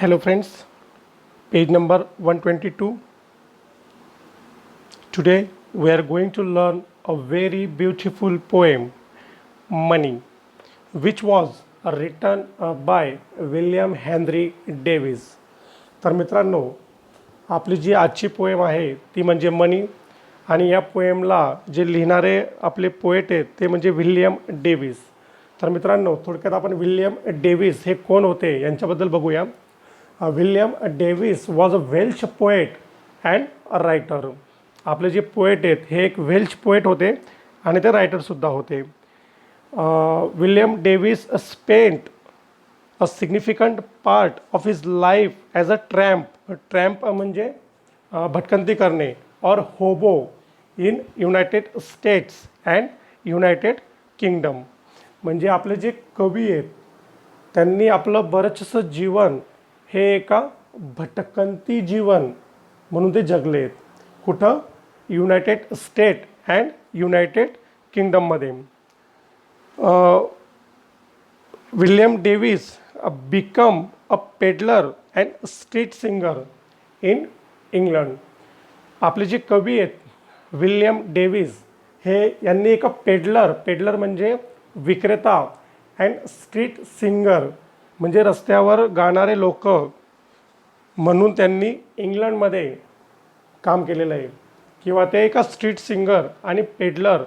Hello friends, page number 122. Today we are going to learn a very beautiful poem, Money, which was written by William Henry Davis. तर मित्रांनो, आपली जी आजची poem आहे ती म्हणजे मनी आणि या पोएमला जे लिहिणारे आपले पोएट आहेत ते म्हणजे विल्यम डेव्हिस. तर मित्रांनो, थोडक्यात आपण विल्यम डेव्हिस हे कोण होते यांच्याबद्दल बघूया. William Davis was a Welsh poet and a writer. आपले जे पोएट आहेत हे एक वेल्श पोएट होते आणि ते रायटरसुद्धा होते. William Davis spent a significant part of his life as a tramp. Tramp म्हणजे भटकंती करणे और होबो in United states and United kingdom. म्हणजे आपले जे कवी आहेत त्यांनी आपलं बरंचसं जीवन हे एका भटकंती जीवन म्हणून ते जगले आहेत. कुठं? युनायटेड स्टेट अँड युनायटेड किंगडममध्ये. William Davis become a peddler and street singer in England. आपले जे कवी आहेत विल्यम डेव्हिस हे यांनी एका पेडलर म्हणजे विक्रेता अँड स्ट्रीट सिंगर म्हणजे रस्त्यावर गाणारे लोक म्हणून त्यांनी इंग्लंडमध्ये काम केलेलं आहे किंवा ते एका स्ट्रीट सिंगर आणि पेडलर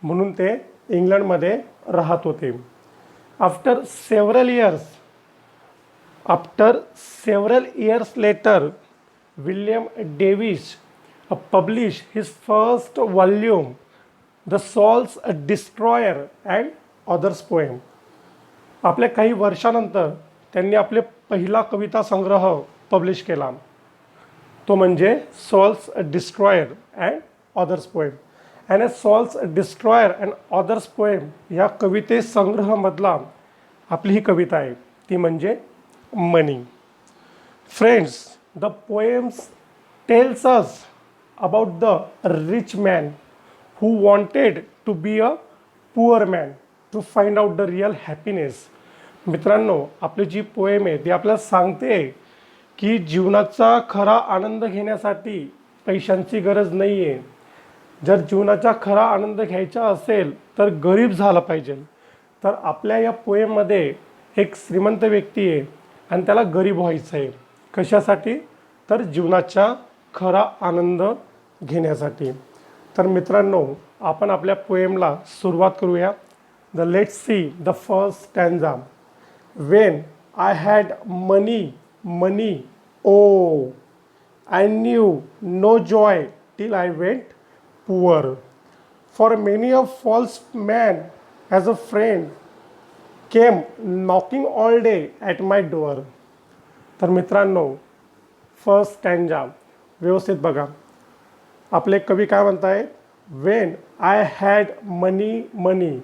म्हणून ते इंग्लंडमध्ये राहत होते. After several years later William Davis published his first volume, The Soul's Destroyer and Others Poem. आपल्या काही वर्षानंतर त्यांनी आपले पहिला कविता संग्रह पब्लिश केला, तो म्हणजे soul's destroyer and others poem. आणि soul's destroyer and others poem या कविते संग्रहामधला आपली ही कविता आहे ती म्हणजे money. Friends, the poems tells us about the rich man who wanted to be a poor man to find out the real happiness. मित्रांनो, आपली जी पोएम आहे ती आपल्याला सांगते की जीवनाचा खरा आनंद घेण्यासाठी पैशांची गरज नाही आहे. जर जीवनाचा खरा आनंद घ्यायचा असेल तर गरीब झाला पाहिजे. तर आपल्या या पोएममध्ये एक श्रीमंत व्यक्ती आहे आणि त्याला गरीब व्हायचं आहे. कशासाठी? तर जीवनाचा खरा आनंद घेण्यासाठी. तर मित्रांनो, आपण आपल्या पोएमला सुरुवात करूया. The let's see the first stanza. When I had money O I knew no joy till I went poor. For many a false man as a friend came knocking all day at my door. तर मित्रांनो, first स्टॅन्झा व्यवस्थित बघा. आपले कवी काय म्हणत आहेत? Wien I had money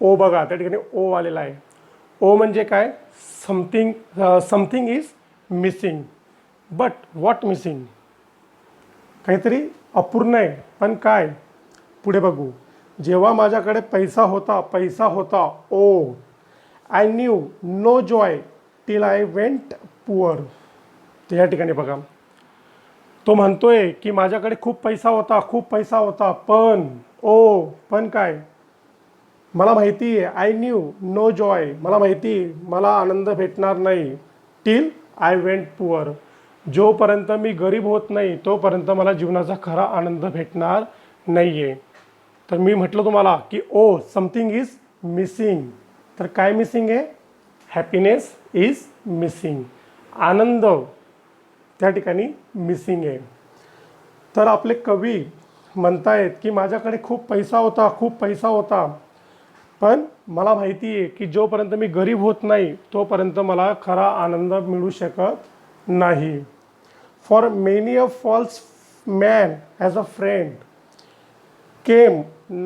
ओ बघा त्या ठिकाणी ओ आलेला आहे. ओ म्हणजे काय? Something is missing. But what missing? काहीतरी अपूर्ण आहे. पण काय? पुढे बघू. जेव्हा माझ्याकडे पैसा होता O I knew no joy till I went poor. तर या ठिकाणी बघा तो म्हणतोय की माझ्याकडे खूप पैसा होता पण काय? मला माहिती आहे. आय न्यू नो जॉय, मला माहिती मला आनंद भेटणार नाही. टिल आय वेंट पुअर, जोपर्यंत मी गरीब होत नाही तोपर्यंत मला जीवनाचा खरा आनंद भेटणार नाही आहे. तर मी म्हटलं तुम्हाला की ओ समथिंग इज मिसिंग. तर काय मिसिंग आहे? Happiness is missing. आनंद त्या ठिकाणी मिसिंग आहे. तर आपले कवी म्हणतायत की माझ्याकडे खूप पैसा होता पण मला माहिती आहे की जोपर्यंत मी गरीब होत नाही तोपर्यंत मला खरा आनंद मिळू शकत नाही. For many a false man as a friend came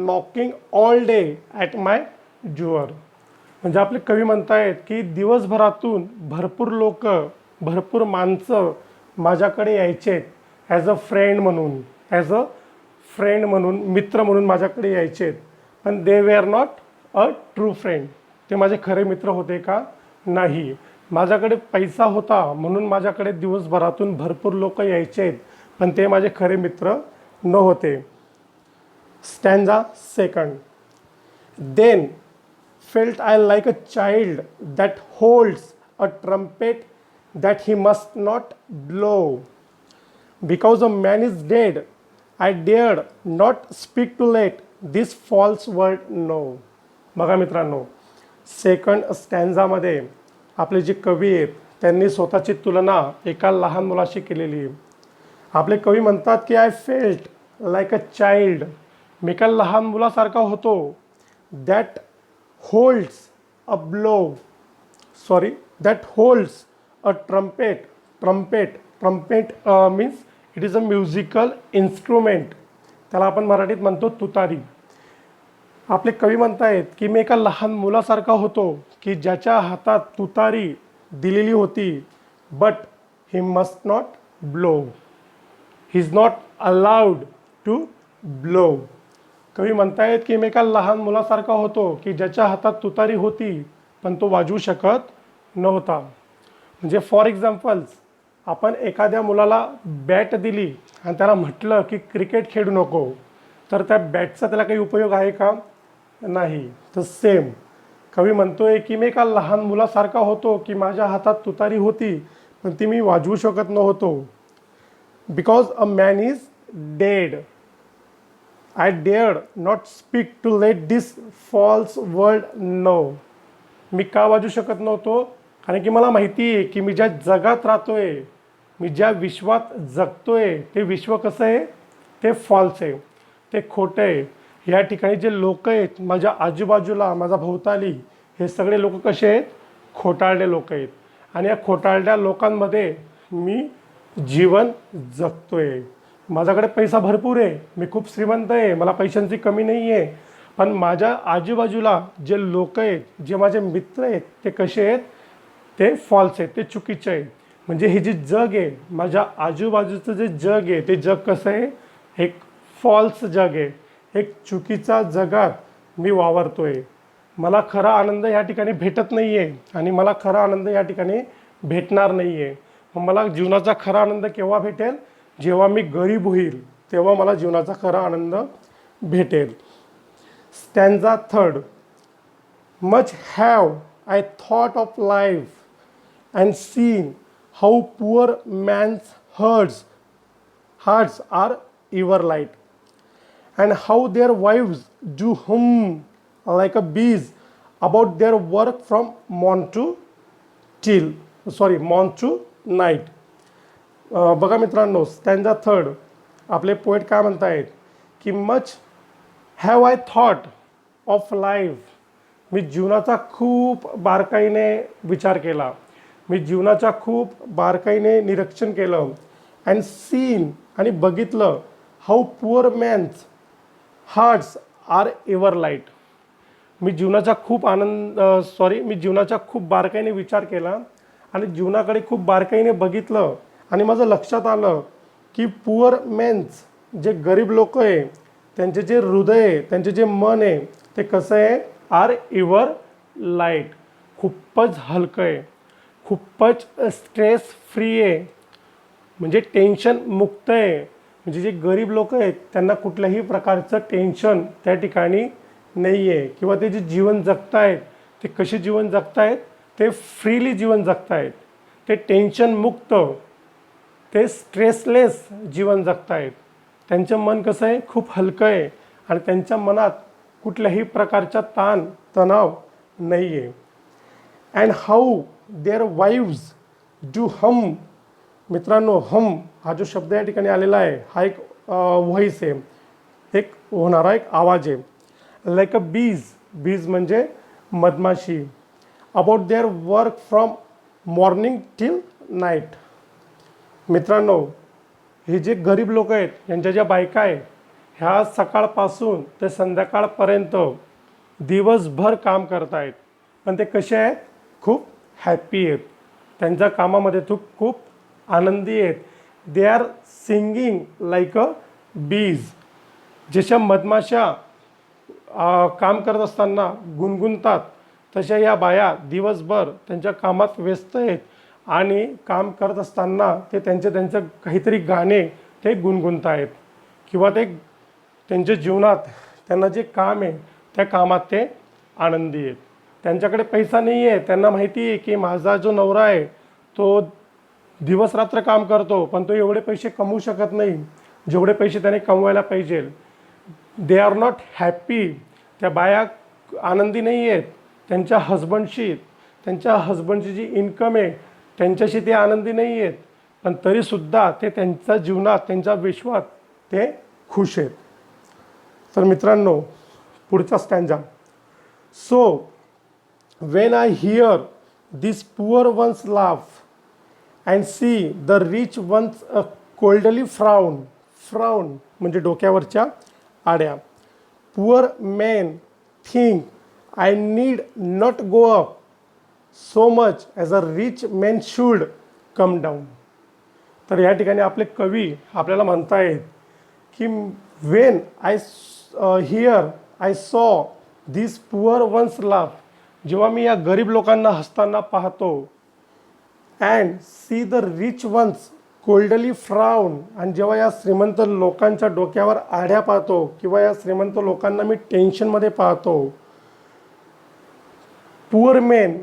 knocking all day at my door. म्हणजे आपले कवी म्हणतायत की दिवसभरातून भरपूर माणसं माझ्याकडे यायचे ॲज अ फ्रेंड म्हणून मित्र म्हणून माझ्याकडे यायचे. पण they were not a true friend. ते माझे खरे मित्र होते का? नाही. माझ्याकडे पैसा होता म्हणून माझ्याकडे दिवसभरातून भरपूर लोक यायचे आहेत, पण ते माझे खरे मित्र न होते. Stanza second. Then felt I like a child that holds a trumpet that he must not blow. Because a man is dead, I dared not speak to let this false word know. बघा मित्रांनो, second स्टॅन्झामध्ये आपले जे कवी आहेत त्यांनी स्वतःची तुलना एका लहान मुलाशी केलेली आहे. आपले कवी म्हणतात की I felt like a child, मी एका लहान मुलासारखा होतो. That holds a blow, that holds a trumpet means it is a musical instrument. त्याला आपण मराठीत म्हणतो तुतारी. आपले कवी म्हणतायत की मी एका लहान मुलासारखा होतो की ज्याच्या हातात तुतारी दिलेली होती, but he must not blow, he is not allowed to blow. कवी म्हणतायत की मी एका लहान मुलासारखा होतो की ज्याच्या हातात तुतारी होती पण तो वाजवू शकत नव्हता. म्हणजे फॉर एक्झाम्पल्स, आपण एखाद्या मुलाला बॅट दिली आणि त्याला म्हटलं की क्रिकेट खेळू नको, तर त्या बॅटचा त्याला काही उपयोग आहे का? नाही. तर सेम कवी म्हणतोय की मी एका लहान मुलासारखा होतो की माझ्या हातात तुतारी होती पण ती मी वाजवू शकत नव्हतो. Because a man is dead, I dared not speak to let this false word know. मी का वाजू शकत नव्हतो? कारण की मला माहिती आहे की मी ज्या जगात राहतोय, मी ज्या विश्वात जगतोय, ते विश्व कसं आहे? ते फॉल्स आहे, ते खोटं आहे. या ठिकाणी जे लोक आहेत माझ्या आजूबाजूला, माझ्या भोवताली, हे सगळे लोक कसे आहेत? खोटारडे लोक आहेत. आणि या खोटारड्या लोकांमध्ये मी जीवन जगतोय. माझ्याकडे पैसा भरपूर आहे, मी खूप श्रीमंत आहे, मला पैशांची कमी नाही आहे, पण माझ्या आजूबाजूला जे लोक आहेत, जे माझे मित्र आहेत, ते कसे आहेत? ते फॉल्स आहेत, ते चुकीचे आहेत. म्हणजे हे जे जग आहे, माझ्या आजूबाजूचं जे जग आहे, ते जग कसं आहे? एक फॉल्स जग आहे, एक चुकीचा जगात मी वावरतोय. मला खरा आनंद या ठिकाणी भेटत नाही आहे आणि मला खरा आनंद या ठिकाणी भेटणार नाही आहे. मग मला जीवनाचा खरा आनंद केव्हा भेटेल? जेव्हा मी गरीब होईल तेव्हा मला जीवनाचा खरा आनंद भेटेल. Stanza third. Much have I thought of life and seen how poor men's hearts are ever light and how their wives do hum like a bees about their work from morn to night. बघा मित्रांनो, stanza third आपले poet काय म्हणतायत की much have I thought of life, मी जीवनाचा खूप बारकाईने विचार केला, मी जीवनाच्या खूप बारकाईने निरीक्षण केलं. अँड सीन, आणि बघितलं, how poor men's hearts are ever light. मी जीवनाचा खूप बारकाईने विचार केला आणि जीवनाकडे खूप बारकाईने बघितलं आणि माझं लक्षात आलं की पुअर मेन्स, जे गरीब लोक आहे, त्यांचे जे हृदय आहे, त्यांचे जे मन आहे, ते कसं आहे? आर इवर लाईट, खूपच हलकं आहे, खूपच स्ट्रेस फ्री आहे, म्हणजे टेन्शन मुक्त आहे. म्हणजे जे गरीब लोक आहेत त्यांना कुठल्याही प्रकारचं टेन्शन त्या ठिकाणी नाही आहे, किंवा ते जे जीवन जगतायत ते कसे जीवन जगतायत? ते फ्रीली जीवन जगतायत, ते टेन्शन मुक्त, ते स्ट्रेसलेस जीवन जगतायत. त्यांचं मन कसं आहे? खूप हलकं आहे आणि त्यांच्या मनात कुठल्याही प्रकारचा ताण तणाव नाही आहे. And how their wives do hum. मित्रांनो, हम हा जो शब्द या ठिकाणी आलेला आहे, हा एक व्हॉइस आहे, एक होणारा एक आवाज आहे. लाईक अ बीज म्हणजे मधमाशी. About their work from morning till night. मित्रांनो, हे जे गरीब लोक आहेत, यांच्या ज्या बायका आहेत, ह्या सकाळपासून ते संध्याकाळपर्यंत दिवसभर काम करत आहेत, पण ते कसे आहेत? खूप हॅप्पी आहेत, त्यांच्या कामामध्ये खूप आनंदी आहेत. They are singing like a बीज. जशा मधमाशा काम करत असताना गुणगुणतात, तशा या बाया दिवसभर त्यांच्या कामात व्यस्त आहेत आणि काम करत असताना ते त्यांचं काहीतरी गाणे ते गुणगुणत आहेत किंवा ते त्यांच्या जीवनात त्यांना जे काम आहे त्या कामात ते आनंदी आहेत. त्यांच्याकडे पैसा नाही आहे, त्यांना माहिती आहे की माझा जो नवरा आहे तो दिवस रात्र काम करतो पण तो एवढे पैसे कमवू शकत नाही जेवढे पैसे त्याने कमवायला पाहिजे. They are not happy. त्या बाया आनंदी नाही आहेत त्यांच्या हजबंडशी. त्यांच्या हजबंडची जी इन्कम आहे त्यांच्याशी ते आनंदी नाही आहेत पण तरीसुद्धा ते त्यांच्या जीवनात त्यांच्या विश्वात ते खुश आहेत. तर मित्रांनो पुढचा stanza. So when I hear this poor ones laugh and see the rich ones coldly frown म्हणजे डोक्यावरच्या आड्या. Poor man think I need not go up so much as a rich man should come down. तर या ठिकाणी आपले कवी आपल्याला म्हणतायत की Wien I here I saw this poor ones laugh. जेव्हा मी या गरीब लोकांना हसताना पाहतो and see the rich ones coldly frown. आणि जेव्हा या श्रीमंत लोकांच्या डोक्यावर आढ्या पाहतो किंवा या श्रीमंत लोकांना मी टेन्शनमध्ये पाहतो. Poor main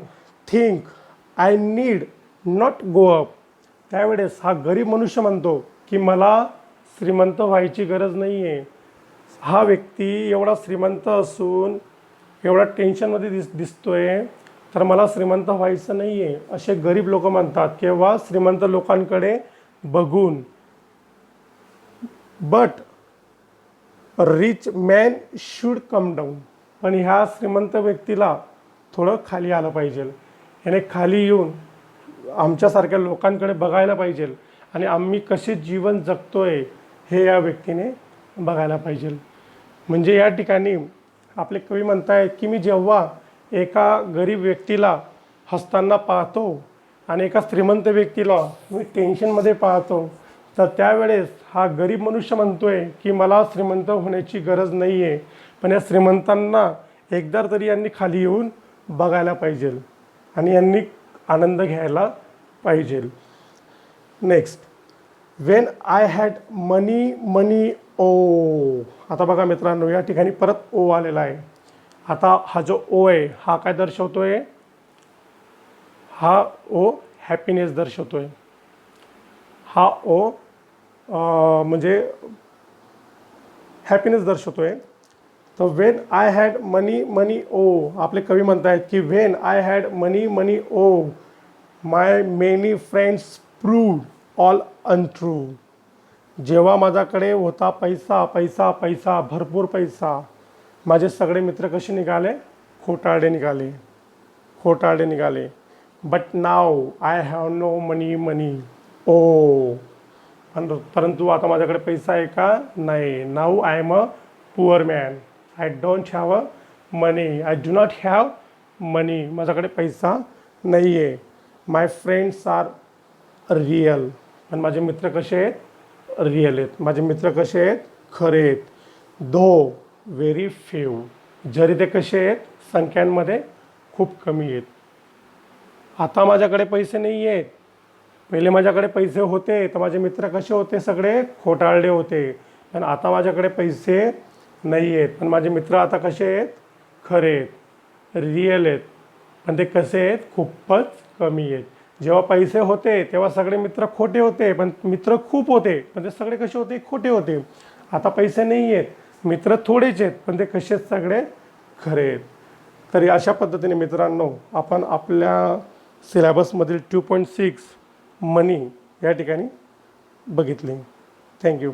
think I need not go up. त्यावेळेस हा गरीब मनुष्य म्हणतो की मला श्रीमंत व्हायची गरज नाही आहे. हा व्यक्ती एवढा श्रीमंत असून एवढा टेन्शनमध्ये दिसतोय तर मला श्रीमंत व्हायचं नाही आहे असे गरीब लोक म्हणतात किंवा श्रीमंत लोकांकडे बघून. But rich man should come down. पण ह्या श्रीमंत व्यक्तीला थोडं खाली आलं पाहिजे. याने खाली येऊन आमच्यासारख्या लोकांकडे बघायला पाहिजे आणि आम्ही कसे जीवन जगतोय हे या व्यक्तीने बघायला पाहिजे. म्हणजे या ठिकाणी आपले कवी म्हणतायत की मी जेव्हा एका गरीब व्यक्तीला हसताना पाहतो आणि एका श्रीमंत व्यक्तीला मी टेन्शनमध्ये पाहतो तर त्यावेळेस हा गरीब मनुष्य म्हणतोय की मला श्रीमंत होण्याची गरज नाही आहे. पण या श्रीमंतांना एकदा तरी यांनी खाली येऊन बघायला पाहिजे आणि यांनी आनंद घ्यायला पाहिजे. Next. Wien I had money ओ. आता बघा मित्रांनो या ठिकाणी परत ओ आलेला आहे. आता हा जो ओ आहे हा काय दर्शवतोय. हा ओ हॅपीनेस दर्शवतोय. हा ओ म्हणजे हॅपीनेस दर्शवतोय. तर वेन आय हॅड मनी ओ. आपले कवी म्हणतायत की Wien I had money oh my many friends proved all untrue. जेव्हा माझ्याकडे होता पैसा भरपूर पैसा माझे सगळे मित्र कसे निघाले खोटारडे निघाले. But now I have no money O. परंतु आता माझ्याकडे पैसा आहे का नाही. Now I am a poor man. I don't have a money. I do not have money. माझ्याकडे पैसा नाही आहे. My friends are real. पण माझे मित्र कसे आहेत रिअल आहेत. माझे मित्र कसे आहेत खरे आहेत. दो व्हेरी फ्यू. जरी ते कसे आहेत संख्यांमध्ये खूप कमी आहेत. आता माझ्याकडे पैसे नाही आहेत. पहिले माझ्याकडे पैसे होते तर माझे मित्र कसे होते सगळे खोटारडे होते. पण आता माझ्याकडे पैसे नाही आहेत पण माझे मित्र आता कसे आहेत खरे आहेत रिअल आहेत. पण ते कसे आहेत खूपच कमी आहेत. जेव्हा पैसे होते तेव्हा सगळे मित्र खोटे होते पण मित्र खूप होते पण ते सगळे कसे होते खोटे होते. आता पैसे नाही आहेत मित्र थोडेच आहेत पण ते कसे आहेत सगळे खरे आहेत. तरी अशा पद्धतीने मित्रांनो आपण आपल्या सिलेबसमधील 2.6 मनी या ठिकाणी बघितले. थँक्यू.